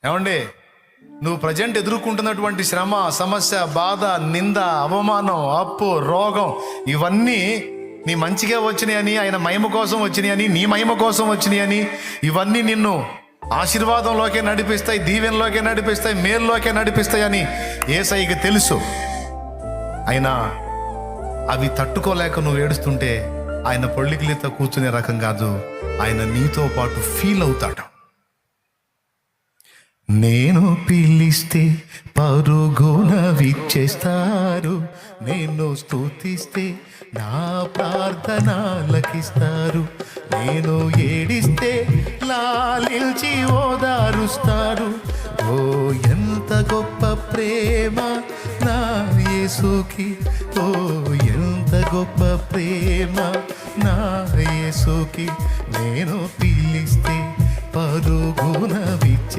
ఏమండి, నువ్వు ప్రజెంట్ ఎదుర్కొంటున్నటువంటి శ్రమ, సమస్య, బాధ, నింద, అవమానం, అప్పు, రోగం ఇవన్నీ నీ మంచిగా వచ్చినాయని, ఆయన మహిమ కోసం వచ్చినాయని, నీ మహిమ కోసం వచ్చినాయని, ఇవన్నీ నిన్ను ఆశీర్వాదంలోకే నడిపిస్తాయి, దీవెనలోకే నడిపిస్తాయి, మేల్లోకే నడిపిస్తాయని యేసయ్యకి తెలుసు. అయినా అవి తట్టుకోలేక నువ్వు ఏడుస్తుంటే ఆయన పొళ్ళికిలితో కూర్చునే రకం కాదు, ఆయన నీతో పాటు ఫీల్ అవుతాడు. నేను పిలిస్తే పరుగున విచ్చేస్తారు, నేను స్తుతిస్తే నా ప్రార్థన లకిస్తారు, నేను ఏడిస్తే లాలిల్చి ఓదారుస్తారు. ఓ ఎంత గొప్ప ప్రేమ నా యేసుకి, ఓ ఎంత గొప్ప ప్రేమ నా యేసుకి. నేను పిలిస్తే పరుగున విచ్చే